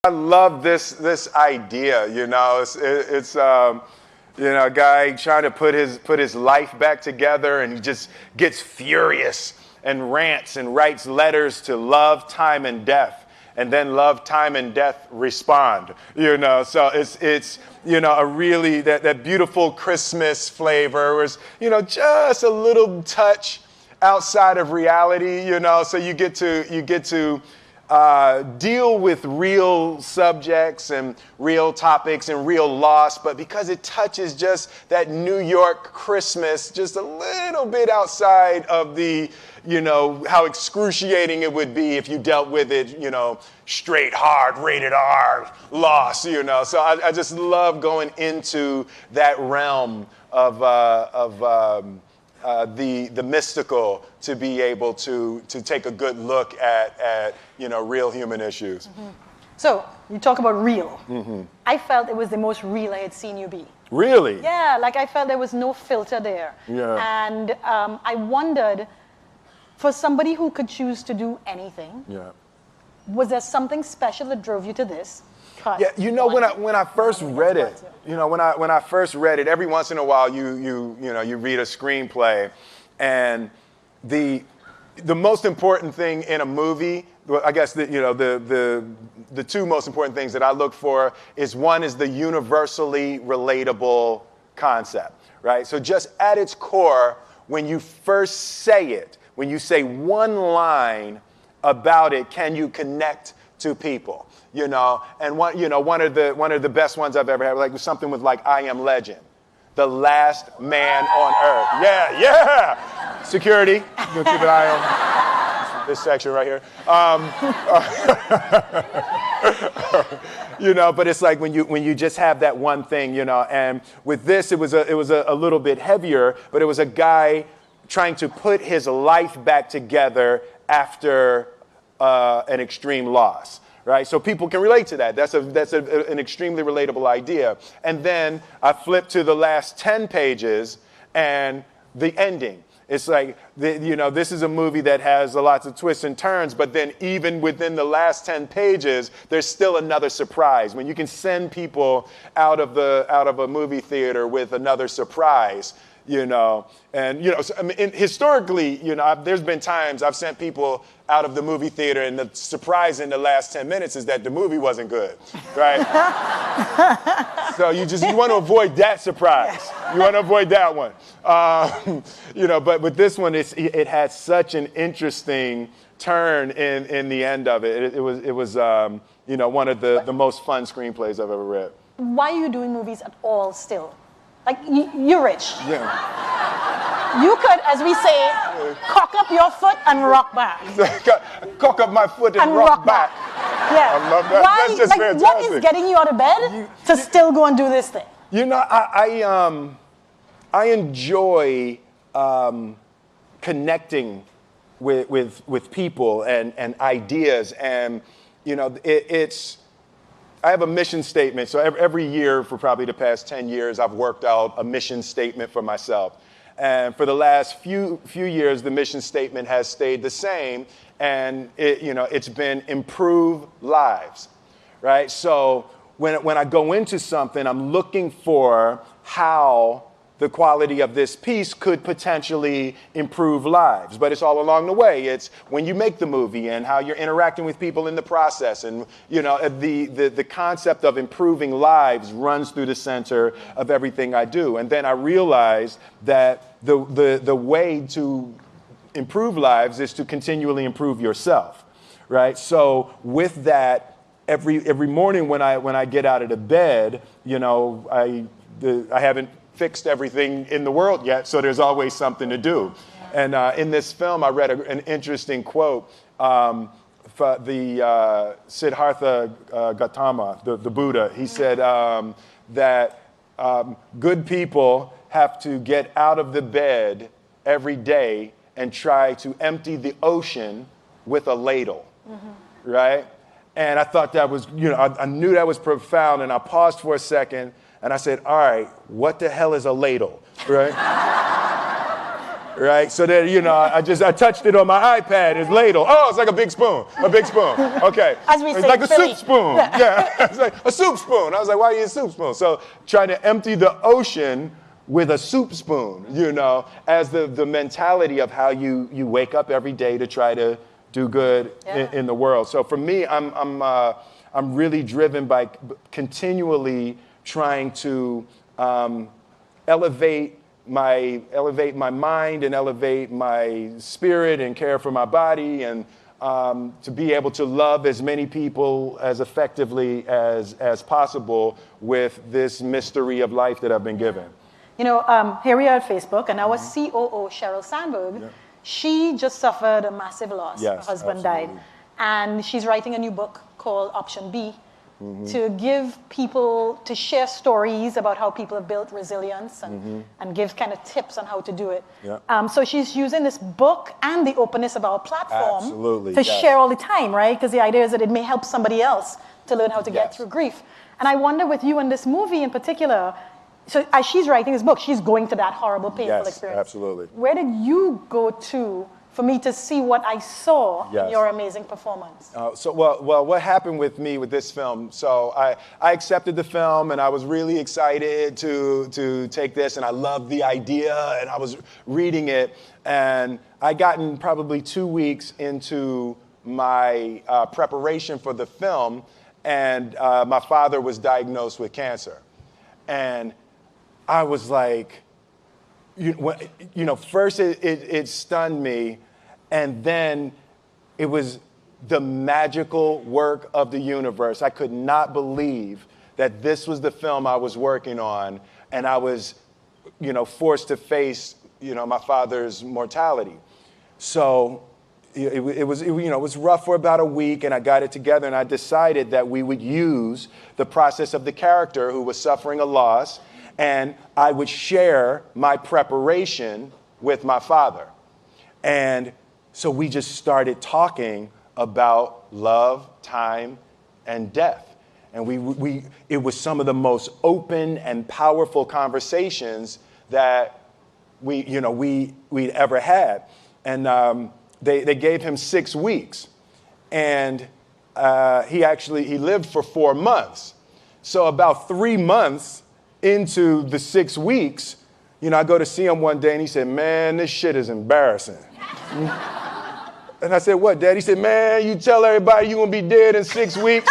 I love this idea. It's a guy trying to put his life back together, and he just gets furious and rants and writes letters to love, time, and death, and then love, time, and death respond. So it's a really that beautiful Christmas flavor was just a little touch outside of reality. So you get to deal with real subjects and real topics and real loss, but because it touches just that New York Christmas just a little bit outside of the, how excruciating it would be if you dealt with it, straight, hard, rated R, loss, So I just love going into that realm of the mystical, to be able to take a good look at real human issues. Mm-hmm. So you talk about real. Mm-hmm. I felt it was the most real I had seen you be. Really? Yeah, like I felt there was no filter there. Yeah. And I wondered, for somebody who could choose to do anything, was there something special that drove you to this? Yeah, when I first read it, when I first read it, every once in a while you read a screenplay, and the most important thing in a movie, I guess the two most important things that I look for is, one is the universally relatable concept, right? So just at its core, when you first say it, when you say one line about it, can you connect to people? And one of the best ones I've ever had, like something with like I Am Legend, the last man on earth. Yeah. Security, you can keep an eye on this section right here. But it's like when you just have that one thing, And with this, it was a little bit heavier, but it was a guy trying to put his life back together after an extreme loss. Right, so people can relate to that. That's an extremely relatable idea. And then I flip to the last 10 pages and the ending. It's like this is a movie that has lots of twists and turns, but then even within the last 10 pages, there's still another surprise. When you can send people out of a movie theater with another surprise. Historically, there's been times I've sent people out of the movie theater, and the surprise in the last 10 minutes is that the movie wasn't good, right? So you want to avoid that surprise. You want to avoid that one. But with this one, it had such an interesting turn in the end of it. It was one of the most fun screenplays I've ever read. Why are you doing movies at all still? Like, you're rich. Yeah. You could, as we say, cock up your foot and rock back. Cock up my foot and rock back. Yeah. I love that. That's just fantastic. What is getting you out of bed to still go and do this thing? I enjoy connecting with people and ideas, and I have a mission statement. So every year for probably the past 10 years, I've worked out a mission statement for myself. And for the last few years, the mission statement has stayed the same. And it's been improve lives, right? So when I go into something, I'm looking for how the quality of this piece could potentially improve lives. But it's all along the way. It's when you make the movie and how you're interacting with people in the process. And, the concept of improving lives runs through the center of everything I do. And then I realized that the way to improve lives is to continually improve yourself, right? So with that, every morning when I get out of the bed, I haven't fixed everything in the world yet, so there's always something to do. And in this film, I read an interesting quote for the Siddhartha Gautama, the Buddha. He said that good people have to get out of the bed every day and try to empty the ocean with a ladle, right? And I thought that was, I knew that was profound, and I paused for a second. And I said, all right, what the hell is a ladle, right? right? So that, I touched it on my iPad, it's ladle. Oh, it's like a big spoon, Okay. As we it's say, like a Philly. soup spoon, yeah. It's like a soup spoon. I was like, why are you a soup spoon? So trying to empty the ocean with a soup spoon, as the mentality of how you wake up every day to try to do good in the world. So for me, I'm really driven by continually trying to elevate my mind and elevate my spirit and care for my body, and to be able to love as many people as effectively as possible with this mystery of life that I've been given. Here we are at Facebook, and our COO, Sheryl Sandberg, she just suffered a massive loss. Yes, her husband absolutely. died. And she's writing a new book called Option B, to give people, to share stories about how people have built resilience and give kind of tips on how to do it. Yeah. So she's using this book and the openness of our platform Absolutely, to yes. share all the time, right? Because the idea is that it may help somebody else to learn how to get through grief. And I wonder with you in this movie in particular, so as she's writing this book, she's going to that horrible, painful experience. Absolutely. Where did you go to for me to see what I saw in your amazing performance? Well, what happened with me with this film? So I accepted the film, and I was really excited to take this, and I loved the idea, and I was reading it, and I gotten probably 2 weeks into my preparation for the film, and my father was diagnosed with cancer, and I was like, first it stunned me, and then it was the magical work of the universe. I could not believe that this was the film I was working on, and I was, forced to face, my father's mortality. So it was rough for about a week, and I got it together, and I decided that we would use the process of the character who was suffering a loss, and I would share my preparation with my father. And so we just started talking about love, time, and death. And it was some of the most open and powerful conversations that we'd ever had. And they gave him 6 weeks. And he lived for 4 months. So about 3 months into the 6 weeks, I go to see him one day, and he said, "Man, this shit is embarrassing." And I said, "What, Dad?" He said, "Man, you tell everybody you're going to be dead in 6 weeks.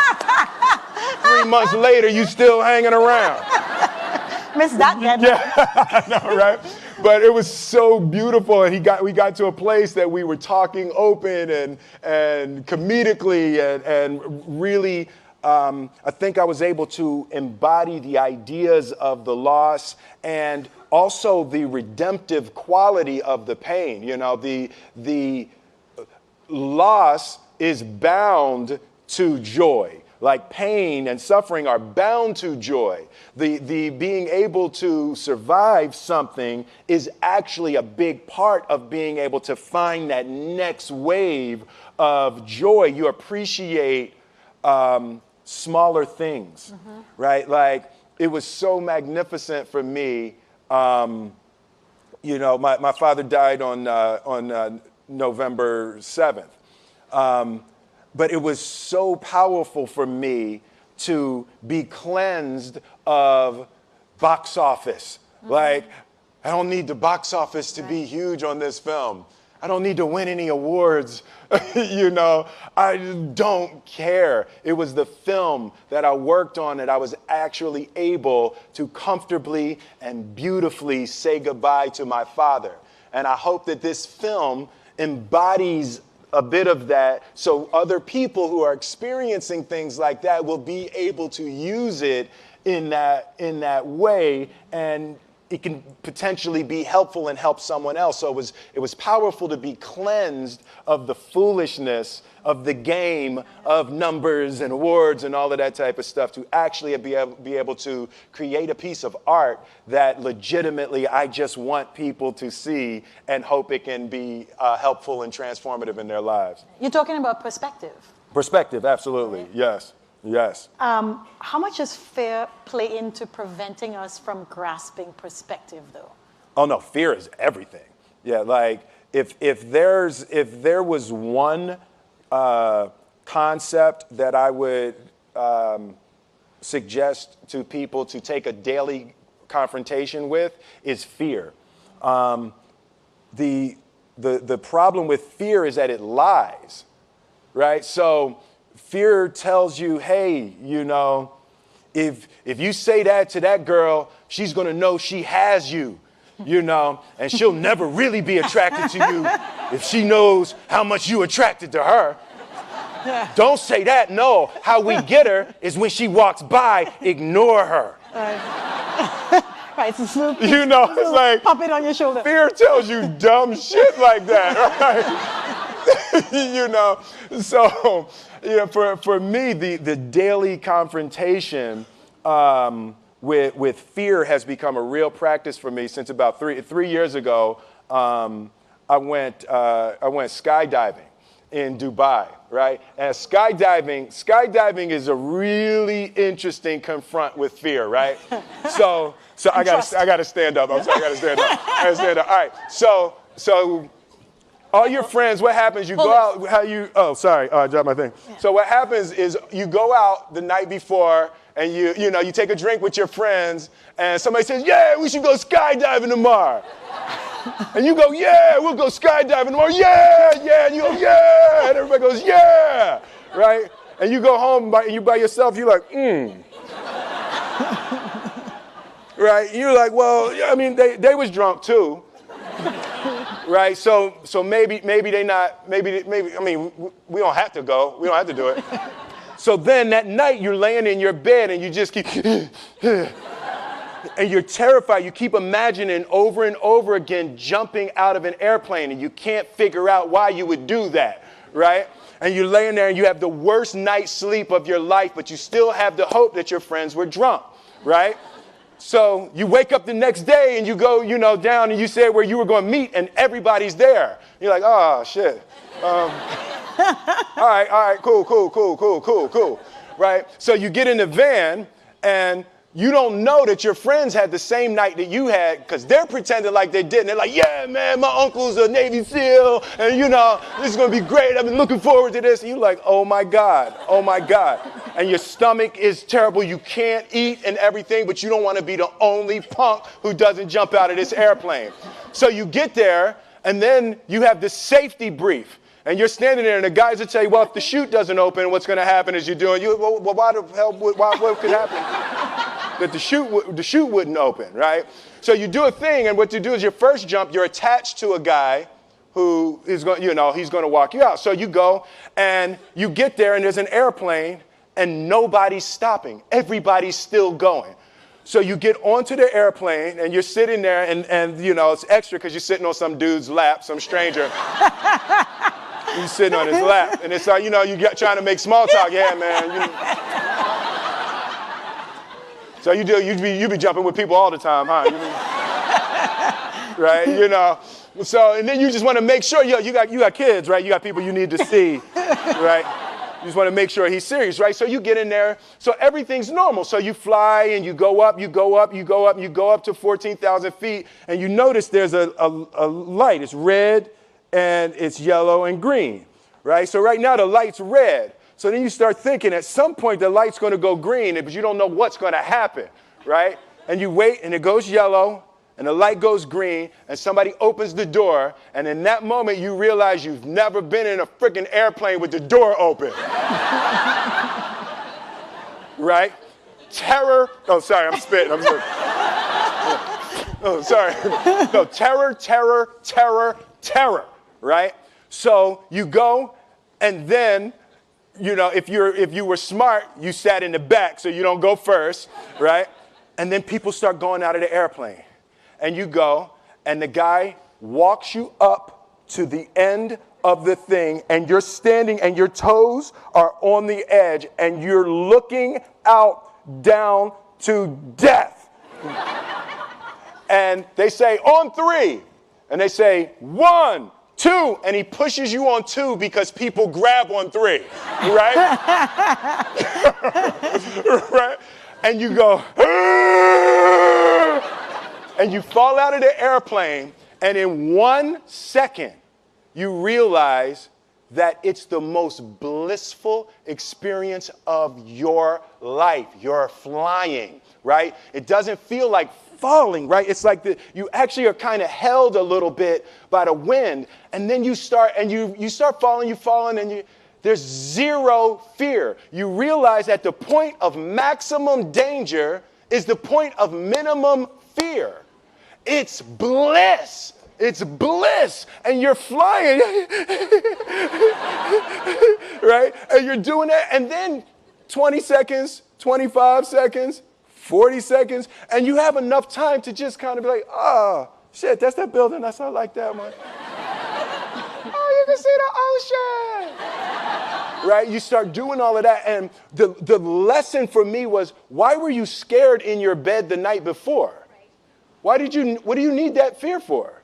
3 months later, you still hanging around." Missed that, Dad. Yeah, I know, right? But it was so beautiful, and we got to a place that we were talking open and comedically and really. I think I was able to embody the ideas of the loss and also the redemptive quality of the pain. The loss is bound to joy. Like pain and suffering are bound to joy. The being able to survive something is actually a big part of being able to find that next wave of joy. You appreciate smaller things, right? Like, it was so magnificent for me. My father died on November 7th. But it was so powerful for me to be cleansed of box office. Like, I don't need the box office to be huge on this film. I don't need to win any awards. I don't care. It was the film that I worked on that I was actually able to comfortably and beautifully say goodbye to my father. And I hope that this film embodies a bit of that, so other people who are experiencing things like that will be able to use it in that way, and it can potentially be helpful and help someone else. So it was powerful to be cleansed of the foolishness of the game of numbers and awards and all of that type of stuff, to actually be able to create a piece of art that legitimately I just want people to see and hope it can be helpful and transformative in their lives. You're talking about perspective. Perspective, absolutely, yes. Yes. How much does fear play into preventing us from grasping perspective, though? Oh, no, fear is everything. Yeah, like if there was one concept that I would suggest to people to take a daily confrontation with is fear. The problem with fear is that it lies, right? So fear tells you, hey, you know, if you say that to that girl, she's gonna know she has you, you know, and she'll never really be attracted to you if she knows how much you attracted to her. Don't say that, no. How we get her is when she walks by, ignore her. Right, it's a You know, it's like, pop it on your shoulder. fear tells you dumb shit like that, right? You know, so, you know, for me, the daily confrontation with fear has become a real practice for me since about three years ago. I went skydiving in Dubai, right? And skydiving is a really interesting confront with fear, right? So I gotta stand up. I'm sorry, I gotta stand up. All right. So all your friends, what happens? You go out. Oh, sorry. I dropped my thing. Yeah. So what happens is you go out the night before and you take a drink with your friends, and somebody says, "Yeah, we should go skydiving tomorrow." And you go, "Yeah, we'll go skydiving tomorrow." "Yeah, yeah." And you go, "Yeah." And everybody goes, "Yeah." Right? And you go home by yourself, you're like, Right? And you're like, well, I mean, they was drunk too. Right? So maybe they not, maybe, I mean, we don't have to go. We don't have to do it. So then that night you're laying in your bed and you just keep, and you're terrified. You keep imagining over and over again jumping out of an airplane, and you can't figure out why you would do that, right? And you're laying there and you have the worst night's sleep of your life, but you still have the hope that your friends were drunk, right? So you wake up the next day and you go, down and you say where you were going to meet and everybody's there. You're like, oh, shit. All right, cool, right? So you get in the van and you don't know that your friends had the same night that you had because they're pretending like they didn't. They're like, yeah, man, my uncle's a Navy SEAL and, this is going to be great. I've been looking forward to this. And you're like, oh, my God. And your stomach is terrible. You can't eat and everything, but you don't want to be the only punk who doesn't jump out of this airplane. So you get there, and then you have this safety brief. And you're standing there, and the guys will tell you, well, if the chute doesn't open, what's going to happen is well, why the hell, what could happen? That the chute wouldn't open, right? So you do a thing, and what you do is your first jump, you're attached to a guy who is going, he's going to walk you out. So you go, and you get there, and there's an airplane, and nobody's stopping. Everybody's still going. So you get onto the airplane, and you're sitting there, and it's extra because you're sitting on some dude's lap, some stranger. You're sitting on his lap, and it's like, you're trying to make small talk. Yeah, man. So you be jumping with people all the time, huh? Right? So, and then you just want to make sure, you got kids, right? You got people you need to see, right? You just want to make sure he's serious, right? So you get in there. So everything's normal. So you fly and you go up to 14,000 feet, and you notice there's a light. It's red and it's yellow and green, right? So right now the light's red. So then you start thinking at some point the light's going to go green, but you don't know what's going to happen, right? And you wait and it goes yellow and the light goes green and somebody opens the door, and in that moment you realize you've never been in a freaking airplane with the door open. Right? Terror. Oh, sorry, I'm spitting. I'm sorry. Oh, sorry. No, terror, right? So you go, and then if you were smart, you sat in the back so you don't go first, right? And then people start going out of the airplane. And you go, and the guy walks you up to the end of the thing, and you're standing, and your toes are on the edge, and you're looking out down to death. And they say, on 3. And they say, 1, 2, and he pushes you on 2 because people grab on 3, right? Right? And you go, and you fall out of the airplane, And in 1 second, you realize that it's the most blissful experience of your life. You're flying, right? It doesn't feel like falling, right? It's like you actually are kind of held a little bit by the wind, and then you start falling, and there's zero fear. You realize that the point of maximum danger is the point of minimum fear. It's bliss. It's bliss. And you're flying, right? And you're doing that, and then 20 seconds, 25 seconds, 40 seconds, and you have enough time to just kind of be like, oh, shit, that's that building. I like that one. Oh, you can see the ocean. Right? You start doing all of that. And the lesson for me was, why were you scared in your bed the night before? What do you need that fear for?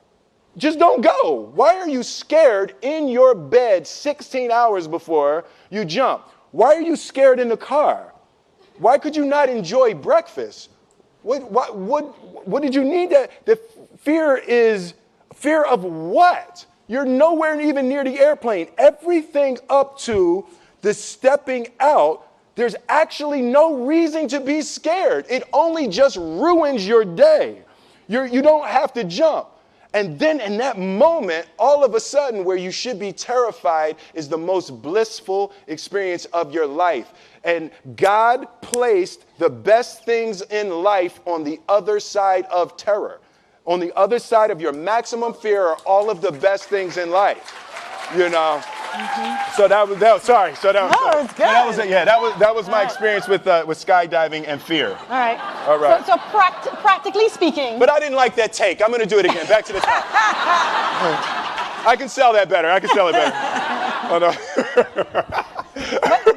Just don't go. Why are you scared in your bed 16 hours before you jump? Why are you scared in the car? Why could you not enjoy breakfast? What did you need that? The fear is fear of what? You're nowhere even near the airplane. Everything up to the stepping out, there's actually no reason to be scared. It only just ruins your day. You don't have to jump. And then in that moment, all of a sudden, where you should be terrified is the most blissful experience of your life. And God placed the best things in life on the other side of terror. On the other side of your maximum fear are all of the best things in life. You know? Mm-hmm. So that was sorry. So that was, no, it's good. That was my experience with skydiving and fear. All right. All right. So practically speaking. But I didn't like that take. I'm going to do it again. Back to the top. I can sell that better. Oh, no.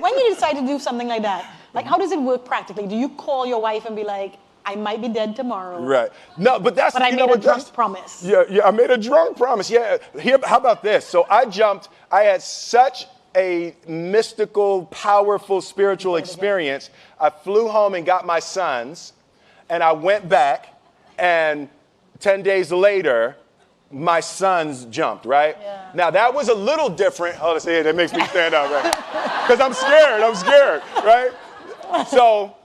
When you decide to do something like that, like how does it work practically? Do you call your wife and be like, I might be dead tomorrow. Right. No, but that's. But I made a drunk promise. Yeah, I made a drunk promise. Yeah. How about this? So I jumped. I had such a mystical, powerful, spiritual experience. I flew home and got my sons, and I went back, and 10 days later, my sons jumped, right? Yeah. Now, that was a little different. Oh, let's see, that makes me stand up, right? Because I'm scared, right? So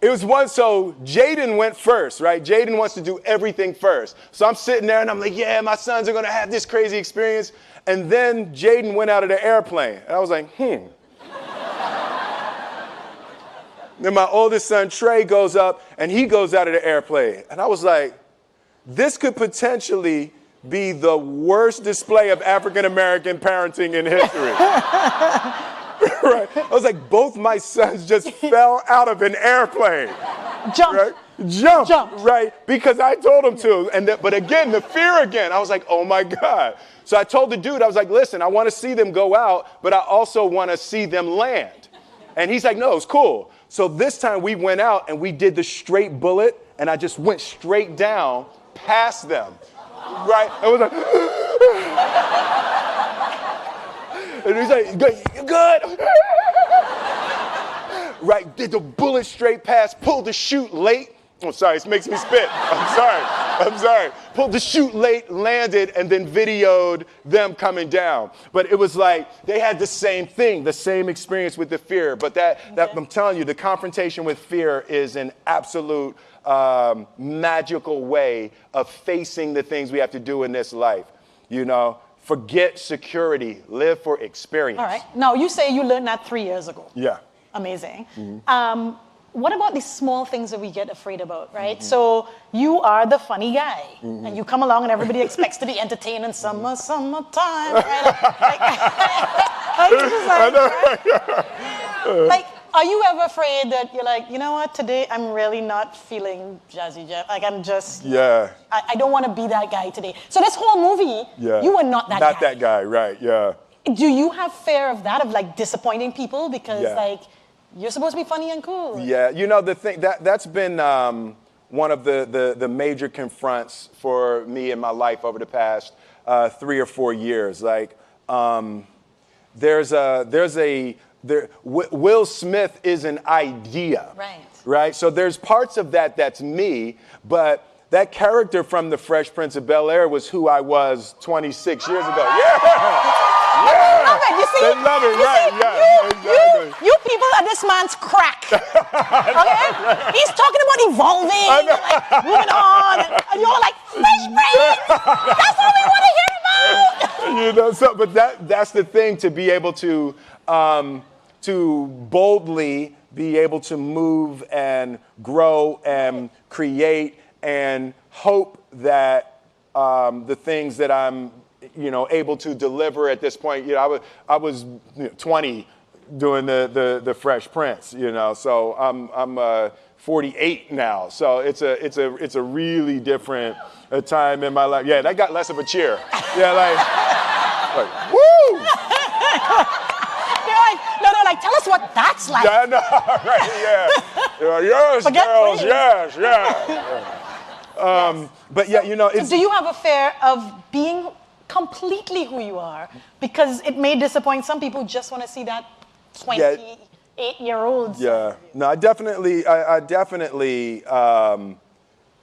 Jaden went first, right? Jaden wants to do everything first. So I'm sitting there, and I'm like, yeah, my sons are going to have this crazy experience. And then Jaden went out of the airplane. And I was like, Then my oldest son, Trey, goes up, and he goes out of the airplane. And I was like, this could potentially be the worst display of African-American parenting in history. Right? I was like, both my sons just fell out of an airplane. Jump. Right? Jump. Right? Because I told them to. But again, the fear again. I was like, oh my God. So I told the dude, I was like, listen, I want to see them go out, but I also want to see them land. And he's like, no, it's cool. So this time we went out and we did the straight bullet, and I just went straight down past them. Right? It was like, and he's like, you good? Right, did the bullet straight past, pulled the chute late. Oh, sorry, it makes me spit. I'm sorry. Pulled the chute late, landed, and then videoed them coming down. But it was like, they had the same thing, the same experience with the fear. But that I'm telling you, the confrontation with fear is an absolute magical way of facing the things we have to do in this life. You know, forget security, live for experience. All right. Now, you say you learned that 3 years ago. Yeah. Amazing. Mm-hmm. What about these small things that we get afraid about, right? Mm-hmm. So you are the funny guy, and you come along and everybody expects to be entertained in summertime, right? Like, are you ever afraid that you're like, you know what, today I'm really not feeling jazzy Jeff. Like I'm just, I don't want to be that guy today. So this whole movie, you were not that guy. Not that guy, right, yeah. Do you have fear of that, of like disappointing people? Because like, you're supposed to be funny and cool. Yeah, you know, the thing, that's been one of the major confronts for me in my life over the past 3 or 4 years. Like, Will Smith is an idea. Right. Right? So there's parts of that that's me, but that character from The Fresh Prince of Bel-Air was who I was 26 years ago. Yeah! Yeah. Love it. You see, they love it, right? Yeah, exactly. You people are this man's crack. Okay? He's talking about evolving, like moving on, and you're like, Fresh Prince! That's what we want to hear about! But that's the thing, to be able to boldly be able to move and grow and create and hope that the things that I'm able to deliver at this point. I was 20 doing the Fresh Prince. So I'm 48 now. So it's a really different time in my life. Yeah, that got less of a cheer. Yeah, like woo! They're like, tell us what that's like. Yeah, no, right? Yeah. Yes, girls. Yes, yeah. But yeah, it's. So do you have a fear of being completely who you are? Because it may disappoint some people who just want to see that 28-year-old. Yeah. No, I definitely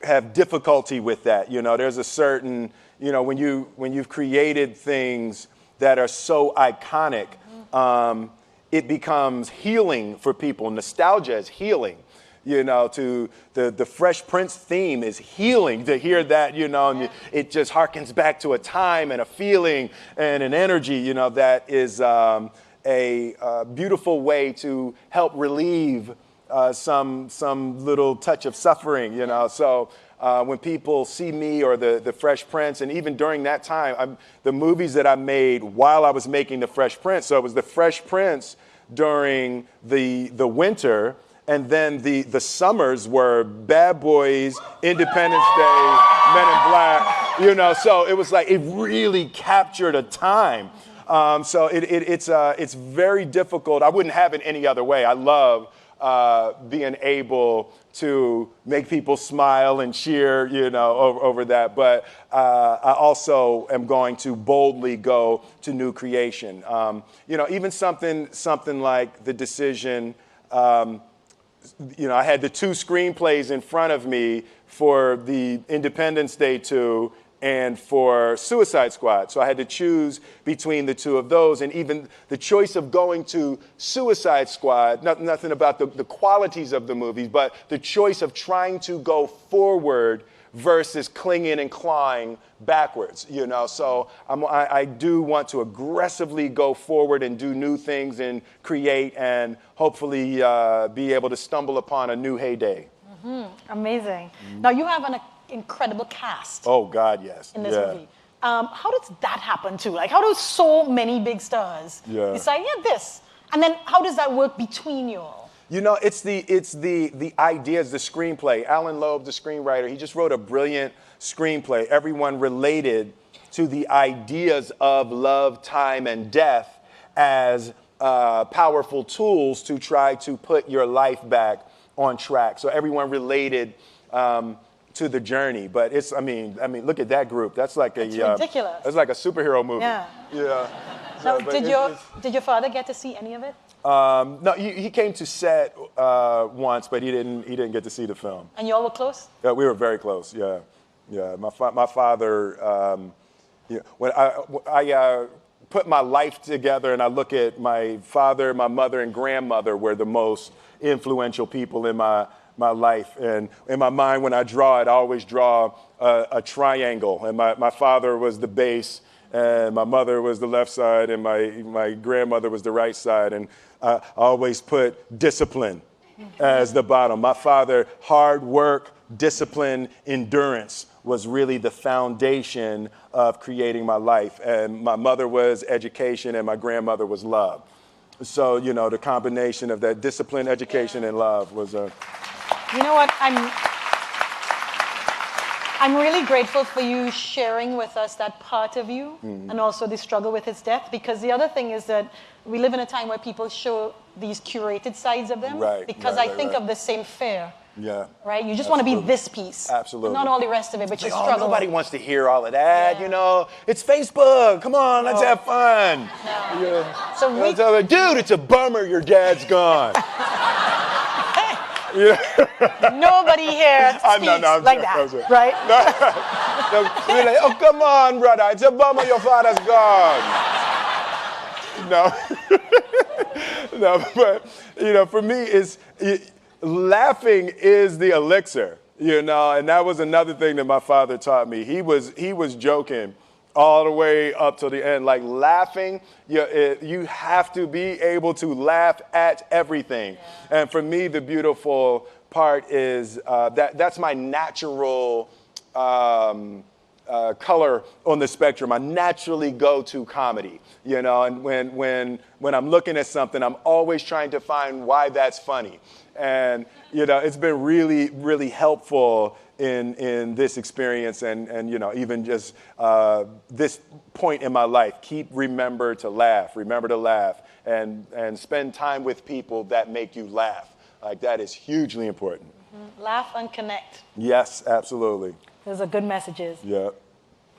have difficulty with that. There's a certain, when you've created things that are so iconic, it becomes healing for people. Nostalgia is healing. To the Fresh Prince theme is healing, to hear that, and it just harkens back to a time and a feeling and an energy, that is a beautiful way to help relieve some little touch of suffering, So when people see me or the Fresh Prince, and even during that time, the movies that I made while I was making the Fresh Prince, so it was the Fresh Prince during the winter. And then the summers were Bad Boys, Independence Day, Men in Black, So it was like, it really captured a time. So it's very difficult. I wouldn't have it any other way. I love being able to make people smile and cheer, over that. But I also am going to boldly go to new creation. Even something like the decision. I had the two screenplays in front of me for the Independence Day 2 and for Suicide Squad. So I had to choose between the two of those. And even the choice of going to Suicide Squad, nothing about the qualities of the movies, but the choice of trying to go forward versus clinging and clawing backwards, So I do want to aggressively go forward and do new things and create and hopefully be able to stumble upon a new heyday. Mm-hmm. Amazing. Now you have an incredible cast. Oh God, yes. In this movie. How does that happen too? Like, how do so many big stars decide, this? And then how does that work between you all? It's the ideas, the screenplay. Alan Loeb, the screenwriter, he just wrote a brilliant screenplay. Everyone related to the ideas of love, time, and death as powerful tools to try to put your life back on track. So everyone related to the journey. But I mean, look at that group. That's like ridiculous. That's like a superhero movie. Yeah. Yeah. Now, did your father get to see any of it? No, he came to set once, but he didn't get to see the film. And y'all were close? Yeah, we were very close. Yeah. My father. When I put my life together and I look at my father, my mother, and grandmother were the most influential people in my life. And in my mind, when I draw it, I always draw a triangle. And my father was the base, and my mother was the left side, and my grandmother was the right side. And I always put discipline as the bottom. My father, hard work, discipline, endurance was really the foundation of creating my life. And my mother was education, and my grandmother was love. So, the combination of that discipline, education, and love was a... You know what? I'm really grateful for you sharing with us that part of you, and also the struggle with his death, because the other thing is that we live in a time where people show these curated sides of them. Right, because I think of the same fear. Yeah. Right? You just want to be this piece. Absolutely. Not all the rest of it, but you struggle. Nobody wants to hear all of that, It's Facebook. Come on, let's have fun. No. So dude, it's a bummer your dad's gone. Nobody here speaks like that, right? They're like, oh, come on, brother. It's a bummer your father's gone. No. No, but, for me, laughing is the elixir, and that was another thing that my father taught me. He was joking all the way up to the end. Like laughing, you have to be able to laugh at everything. Yeah. And for me, the beautiful part is that's my natural color on the spectrum. I naturally go to comedy, and when I'm looking at something, I'm always trying to find why that's funny. And, it's been really, really helpful in this experience and even just this point in my life. Remember to laugh, and spend time with people that make you laugh. Like that is hugely important. Mm-hmm. Laugh and connect. Yes, absolutely. Those are good messages. Yeah.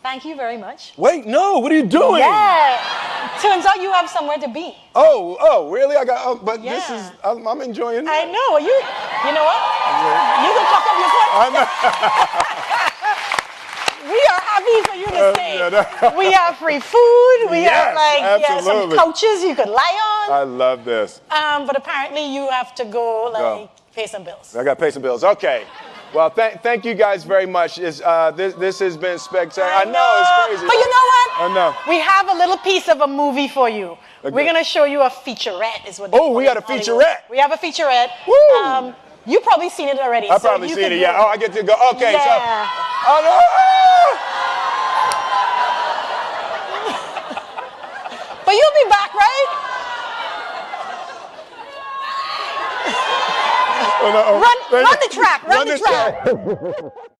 Thank you very much. Wait, no, what are you doing? Yeah. Turns out you have somewhere to be. Oh, really? But this is, I'm enjoying it. I know. You know what? You can cock up your foot. We are happy for you to stay. We have free food. We have some couches you could lie on. I love this. But apparently you have to go pay some bills. I got to pay some bills. Okay. Well, thank you guys very much. This has been spectacular. I know, it's crazy. But you know what? I know. We have a little piece of a movie for you. Okay. We're going to show you a featurette is what they call it. We got a featurette. We have a featurette. Woo! You've probably seen it already. I've probably seen it, yeah. Oh, I get to go. Okay, yeah. So. Oh, no. But you'll be back, right? Run the track. Run the track.